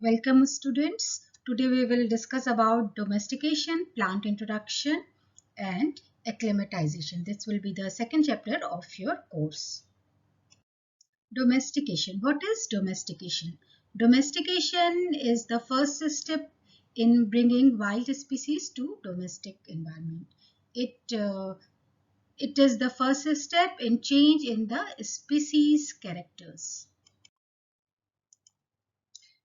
Welcome students. Today we will discuss about domestication, plant introduction and acclimatization. This will be the second chapter of your course. Domestication. What is domestication? Domestication is the first step in bringing wild species to domestic environment. It is the first step in change in the species characters.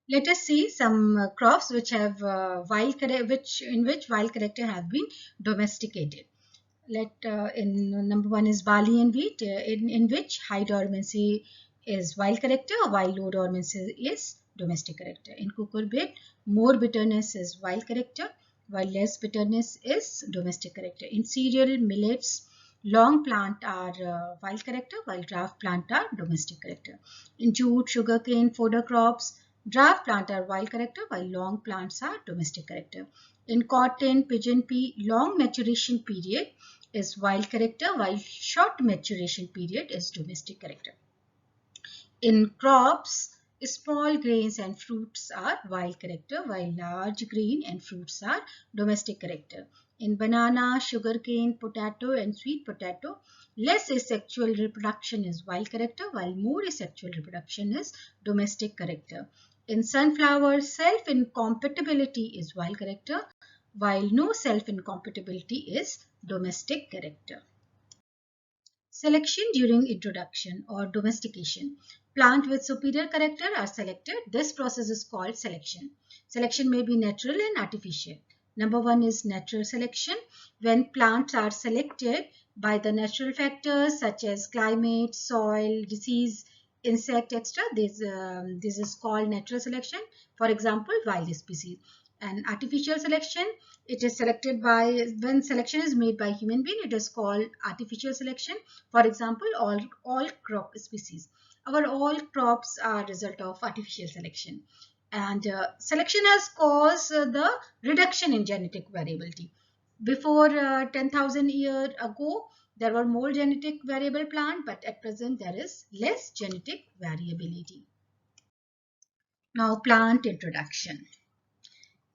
Let us see some crops which have in which wild character have been domesticated. In number one is barley and wheat, in which high dormancy is wild character, while low dormancy is domestic character. In cucurbit, more bitterness is wild character, while less bitterness is domestic character. In cereal, millets, long plant are wild character, while dwarf plant are domestic character. In jute, sugarcane, fodder crops, dwarf plant are wild character, while long plants are domestic character. In cotton, pigeon pea, long maturation period is wild character, while short maturation period is domestic character. In crops, small grains and fruits are wild character, while large grain and fruits are domestic character. In banana, sugarcane, potato and sweet potato, less asexual reproduction is wild character, while more asexual reproduction is domestic character. In sunflower, self-incompatibility is wild character, while no self-incompatibility is domestic character. Selection during introduction or domestication. Plant with superior character are selected. This process is called selection. Selection may be natural and artificial. Number one is natural selection. When plants are selected by the natural factors such as climate, soil, disease, insect, etc. This is called natural selection. For example, wild species. And artificial selection, it is selected by, when selection is made by human being, it is called artificial selection. For example, all crop species. Our all crops are result of artificial selection. And selection has caused the reduction in genetic variability. Before 10,000 years ago, there were more genetic variable plant, but at present there is less genetic variability. Now, plant introduction.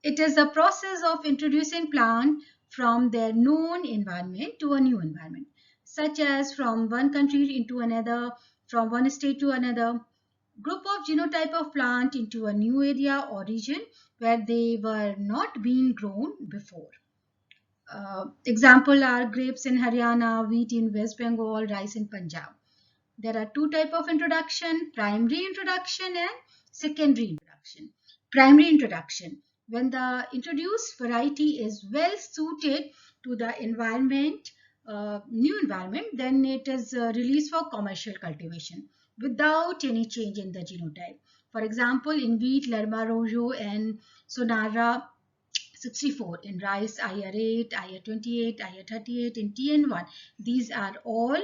It is the process of introducing plant from their known environment to a new environment, such as from one country into another, from one state to another. Group of genotype of plant into a new area or region where they were not being grown before. Example are grapes in Haryana, wheat in West Bengal, rice in Punjab. There are two types of introduction, primary introduction and secondary introduction. Primary introduction, when the introduced variety is well suited to the environment, new environment, then it is released for commercial cultivation without any change in the genotype. For example, in wheat, Lerma Rojo and Sonara 64, in rice IR8, IR28, IR38, in TN1. These are all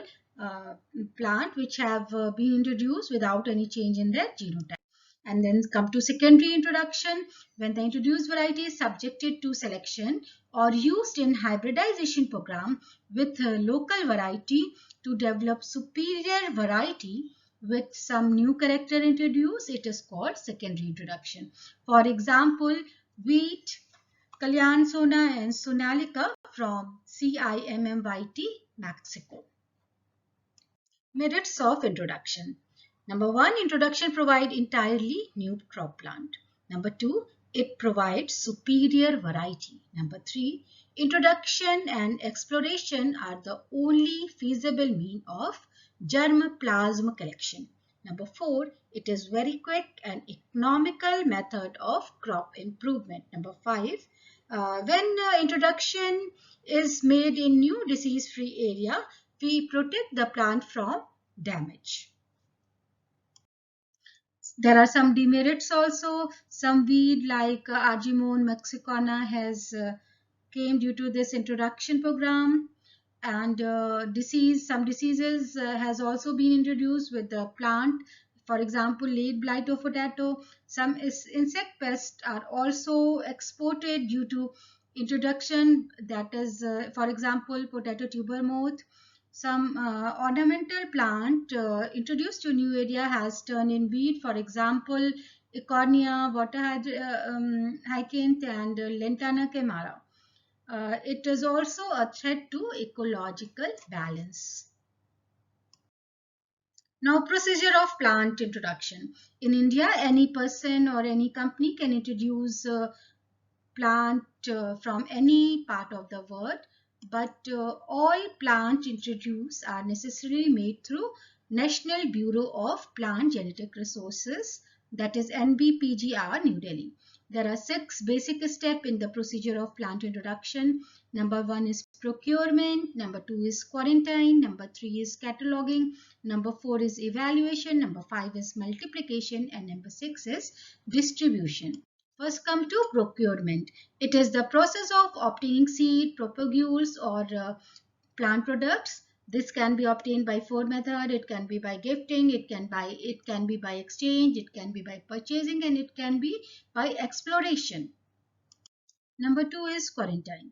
plant which have been introduced without any change in their genotype. And then come to secondary introduction, when the introduced variety is subjected to selection or used in hybridization program with local variety to develop superior variety with some new character introduced, it is called secondary introduction. For example, wheat, Kalyan Sona and Sonalika from CIMMYT, Mexico. Merits of introduction. Number one, introduction provide entirely new crop plant. Number two, it provides superior variety. Number three, introduction and exploration are the only feasible mean of germplasm collection. Number four, it is very quick and economical method of crop improvement. Number five, when introduction is made in new disease-free area, we protect the plant from damage. There are some demerits also. Some weed like Argemone mexicana has came due to this introduction program, and some diseases has also been introduced with the plant. For example, late blight of potato. Some insect pests are also exported due to introduction, that is for example potato tuber moth. Some ornamental plant introduced to new area has turned in weed. For example, Ecornia, water hyacinth, and Lantana camara. It is also a threat to ecological balance. Now, procedure of plant introduction. In India, any person or any company can introduce plant from any part of the world, but all plants introduced are necessarily made through National Bureau of Plant Genetic Resources, that is NBPGR, New Delhi. There are 6 basic steps in the procedure of plant introduction. Number 1 is procurement, number 2 is quarantine, number 3 is cataloging, number 4 is evaluation, number 5 is multiplication, and number 6 is distribution. First come to procurement. It is the process of obtaining seed, propagules, or plant products. This can be obtained by 4 methods. It can be by gifting, it can be by exchange, it can be by purchasing, and it can be by exploration. Number 2 is quarantine.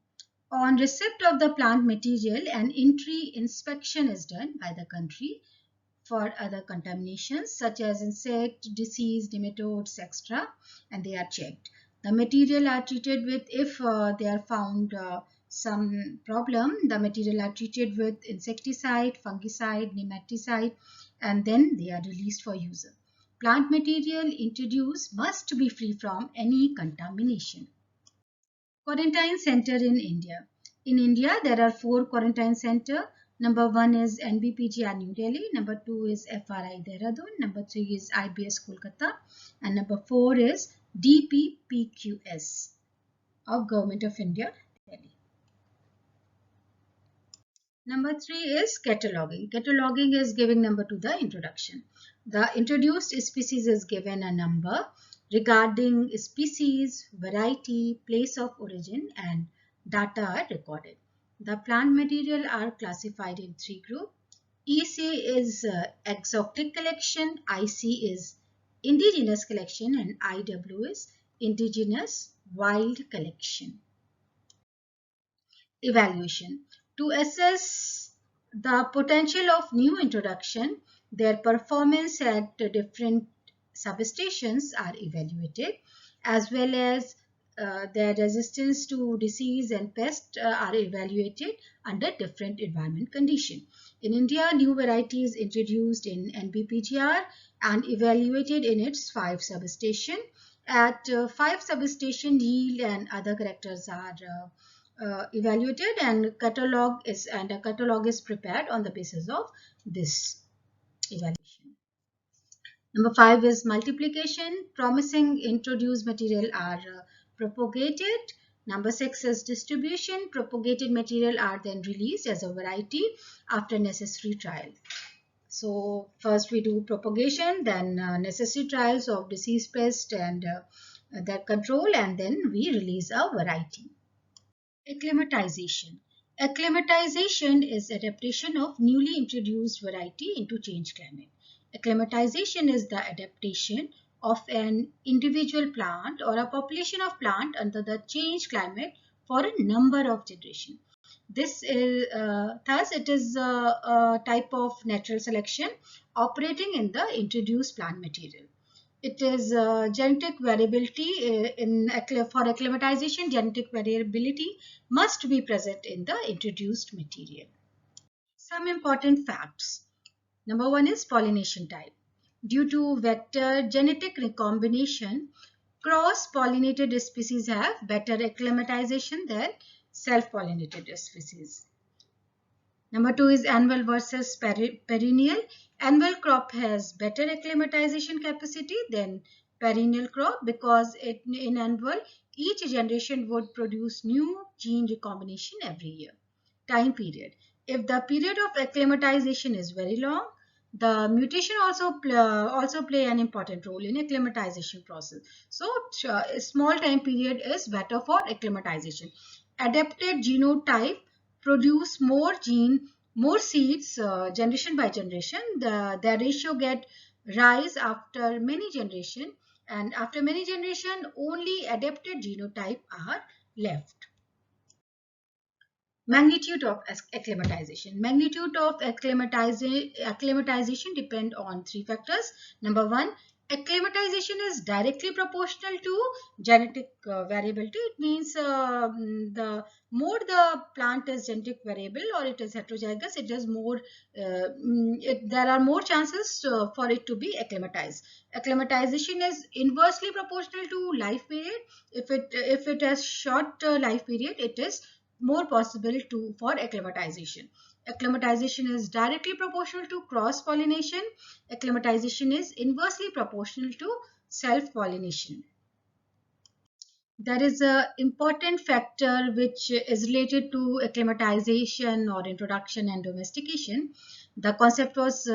On receipt of the plant material, an entry inspection is done by the country for other contaminations such as insect, disease, nematodes, etc. and they are checked. The material are treated with, if they are found some problem, the material are treated with insecticide, fungicide, nematicide, and then they are released for user. Plant material introduced must be free from any contamination. Quarantine center in India. In India, there are 4 quarantine center. Number 1 is NBPGR New Delhi. Number 2 is FRI Dehradun. Number 3 is IBS Kolkata. And number 4 is DPPQS of Government of India, Delhi. Number 3 is cataloging. Cataloging is giving number to the introduction. The introduced species is given a number regarding species, variety, place of origin, and data are recorded. The plant material are classified in 3 groups. EC is exotic collection, IC is indigenous collection, and IW is indigenous wild collection. Evaluation. To assess the potential of new introduction, their performance at different substations are evaluated, as well as their resistance to disease and pest are evaluated under different environment conditions. In India, new varieties introduced in NBPGR and evaluated in its 5 substation. At 5 substation, yield and other characters are evaluated, and a catalog is prepared on the basis of this evaluation. Number 5 is multiplication. Promising introduced material are propagated. Number 6 is distribution. Propagated material are then released as a variety after necessary trial. So first we do propagation, then necessary trials of disease, pest, and their control, and then we release a variety. Acclimatization. Acclimatization is adaptation of newly introduced variety into changed climate. Acclimatization is the adaptation of an individual plant or a population of plant under the changed climate for a number of generations. This is thus it is a type of natural selection operating in the introduced plant material. It is genetic variability for acclimatization. Genetic variability must be present in the introduced material. Some important facts. Number 1 is pollination type. Due to vector genetic recombination, cross-pollinated species have better acclimatization than self-pollinated species. Number 2 is annual versus perennial. Annual crop has better acclimatization capacity than perennial crop because in annual, each generation would produce new gene recombination every year. Time period. If the period of acclimatization is very long, the mutation also play an important role in acclimatization process. So, a small time period is better for acclimatization. Adapted genotype produce more seeds generation by generation. The ratio get rise after many generation, and after many generation only adapted genotype are left. Magnitude of acclimatization. Magnitude of acclimatization depend on 3 factors. Number 1, Acclimatization is directly proportional to genetic variability. It means the more the plant is genetic variable or it is heterozygous, it is more, there are more chances for it to be acclimatized. Acclimatization is inversely proportional to life period. If it has short life period, it is more possible to for acclimatization. Acclimatization is directly proportional to cross pollination. Acclimatization is inversely proportional to self-pollination. There is an important factor which is related to acclimatization or introduction and domestication. The concept was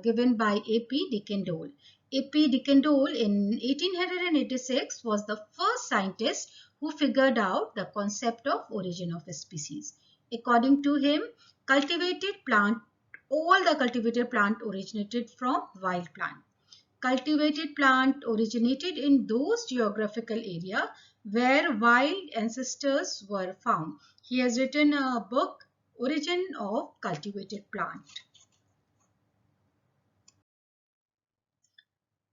given by A.P. Decandolle. A.P. Decandolle in 1886 was the first scientist who figured out the concept of origin of a species. According to him, cultivated plant, all the cultivated plant originated from wild plant. Cultivated plant originated in those geographical area where wild ancestors were found. He has written a book, Origin of Cultivated Plant.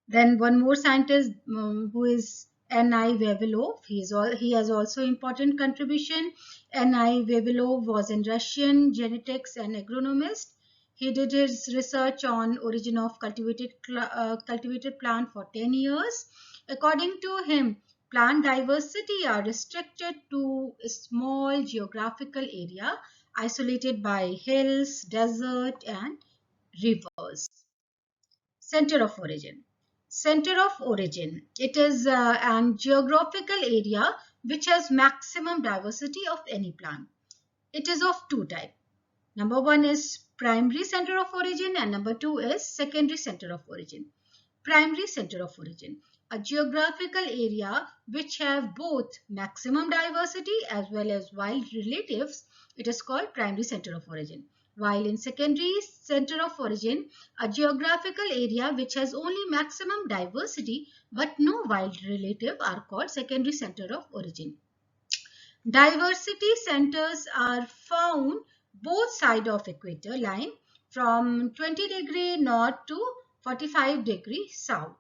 Then one more scientist who is N.I. Vavilov. He has also important contribution. N.I. Vavilov was in Russian genetics and agronomist. He did his research on origin of cultivated plant for 10 years. According to him, plant diversity are restricted to a small geographical area isolated by hills, desert, and rivers. Center of origin. Center of origin. It is an geographical area which has maximum diversity of any plant. It is of two types. Number one is primary center of origin and number two is secondary center of origin. Primary center of origin. A geographical area which have both maximum diversity as well as wild relatives. It is called primary center of origin. While in secondary center of origin, a geographical area which has only maximum diversity but no wild relative are called secondary center of origin. Diversity centers are found both sides of equator line from 20° north to 45° south.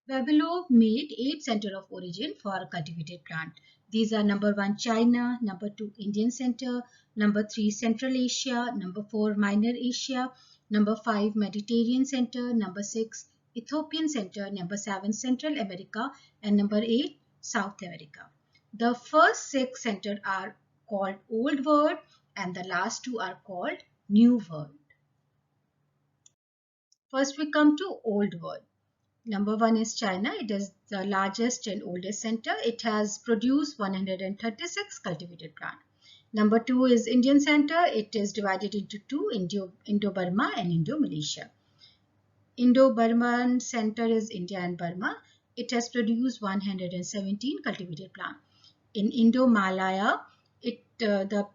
Vavilov made 8 centers of origin for cultivated plant. These are number 1 China, number 2 Indian center, number 3 Central Asia, number 4 Minor Asia, number 5 Mediterranean center, number 6 Ethiopian center, number 7 Central America, and number 8 South America. The first 6 centers are called Old World and the last 2 are called New World. First we come to Old World. Number 1 is China. It is the largest and oldest center. It has produced 136 cultivated plants. Number 2 is Indian center. It is divided into two, Indo-Burma and Indo-Malaysia. Indo-Burman center is India and Burma. It has produced 117 cultivated plants. In Indo-Malaya, the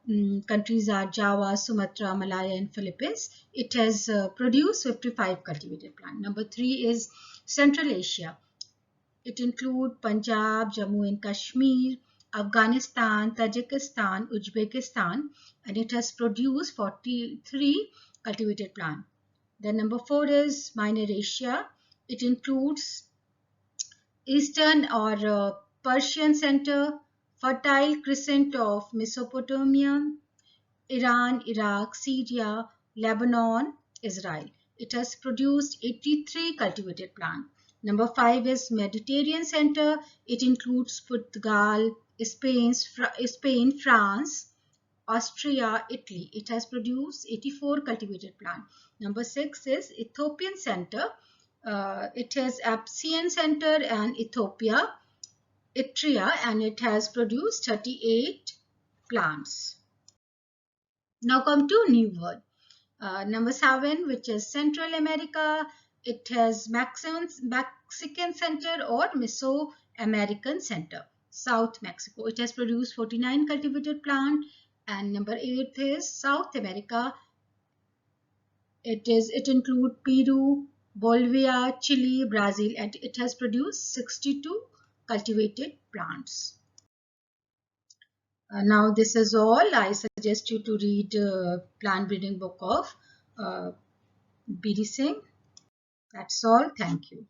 countries are Java, Sumatra, Malaya, and Philippines. It has produced 55 cultivated plants. Number 3 is Central Asia. It includes Punjab, Jammu and Kashmir, Afghanistan, Tajikistan, Uzbekistan, and it has produced 43 cultivated plants. Then number 4 is Minor Asia. It includes Eastern or Persian Center, Fertile Crescent of Mesopotamia, Iran, Iraq, Syria, Lebanon, Israel. It has produced 83 cultivated plants. Number 5 is Mediterranean Center. It includes Portugal, Spain, France, Austria, Italy. It has produced 84 cultivated plants. Number 6 is Ethiopian Center. It has Apsian Center and Ethiopia, Eritrea, and it has produced 38 plants. Now come to New World. Number 7, which is Central America. It has Mexican Center or Mesoamerican Center, South Mexico. It has produced 49 cultivated plants. And number 8 is South America. It includes Peru, Bolivia, Chile, Brazil, and it has produced 62 cultivated plants. Now this is all. I suggest you to read plant breeding book of B.D. Singh. That's all. Thank you.